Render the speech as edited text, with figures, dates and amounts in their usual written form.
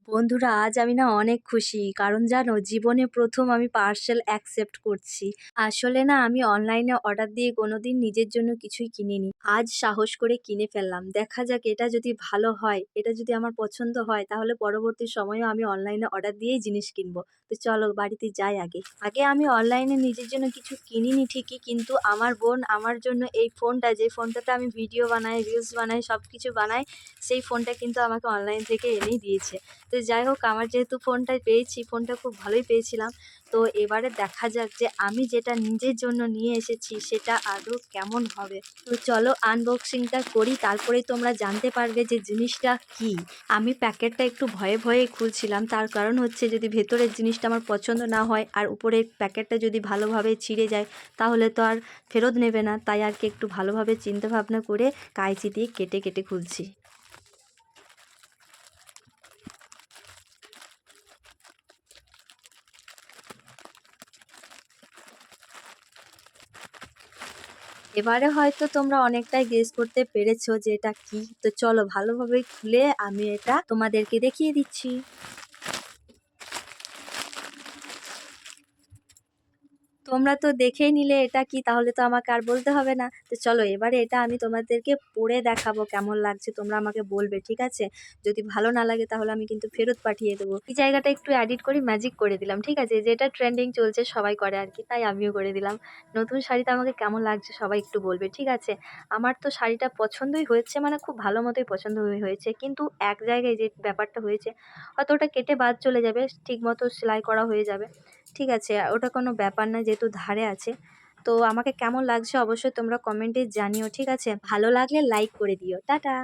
বন্ধুরা, আজ আমি না অনেক খুশি। কারণ জানো, জীবনে ১ম আমি পার্সেল অ্যাকসেপ্ট করছি। আসলে না, আমি অনলাইনে অর্ডার দিয়ে কোনোদিন নিজের জন্য কিছুই কিনিনি। আজ সাহস করে কিনে ফেললাম। দেখা যাক, এটা যদি ভালো হয়, এটা যদি আমার পছন্দ হয়, তাহলে পরবর্তী সময়েও আমি অনলাইনে অর্ডার দিয়েই জিনিস কিনবো। তো চলো বাড়িতে যাই আগে। আগে আমি অনলাইনে নিজের জন্য কিছু কিনিনি ঠিকই, কিন্তু আমার বোন আমার জন্য এই ফোনটা, যে ফোনটাতে আমি ভিডিও বানাই, রিলস বানাই, সবকিছু বানাই, সেই ফোনটা কিন্তু আমাকে অনলাইন থেকে এনেই দিয়েছে। তো যাই হোক, আমার যেহেতু ফোনটা পেয়েছি, ফোনটা খুব ভালোই পেয়েছিলাম। তো এবারে দেখা যাক যে আমি যেটা নিজের জন্য নিয়ে এসেছি সেটা আদৌ কেমন হবে। তো চলো আনবক্সিংটা করি, তারপরেই তোমরা জানতে পারবে যে জিনিসটা কি। আমি প্যাকেটটা একটু ভয়ে ভয়ে খুলছিলাম, তার কারণ হচ্ছে যদি ভেতরের জিনিসটা আমার পছন্দ না হয় আর উপরের প্যাকেটটা যদি ভালোভাবে ছিঁড়ে যায়, তাহলে তো আর ফেরত নেবে না। তাই আর কি একটু ভালোভাবে চিন্তা ভাবনা করে কাঁচি দিয়ে কেটে কেটে খুলছি। এবারে হয়তো তোমরা অনেকটাই গেস করতে পেরেছো যে এটা কি। তো চলো ভালোভাবে খুলে আমি এটা তোমাদেরকে দেখিয়ে দিচ্ছি। তোমরা তো দেখেই নিলে এটা কি, তাহলে তো আমাকে আর বলতে হবে না। তো চলো এবারে এটা আমি তোমাদেরকে পরে দেখাবো কেমন লাগছে, তোমরা আমাকে বলবে, ঠিক আছে? যদি ভালো না লাগে তাহলে আমি কিন্তু ফেরত পাঠিয়ে দেবো। এই জায়গাটা একটু এডিট করে ম্যাজিক করে দিলাম, ঠিক আছে? যেটা ট্রেন্ডিং চলছে, সবাই করে আর কি, তাই আমিও করে দিলাম। নতুন শাড়িটা আমাকে কেমন লাগছে সবাই একটু বলবে, ঠিক আছে? আমার তো শাড়িটা পছন্দই হয়েছে, মানে খুব ভালো মতোই পছন্দ হয়েছে, কিন্তু এক জায়গায় যে ব্যাপারটা হয়েছে, হয়তো ওটা কেটে বাদ চলে যাবে, ঠিক মতো সেলাই করা হয়ে যাবে, ঠিক আছে? ওটা কোনো ব্যাপার না, যেহেতু ধারে আছে। তো আমাকে কেমন লাগছে অবশ্যই তোমরা কমেন্টে জানিও, ঠিক আছে? ভালো লাগলে লাইক করে দিও। টাটা।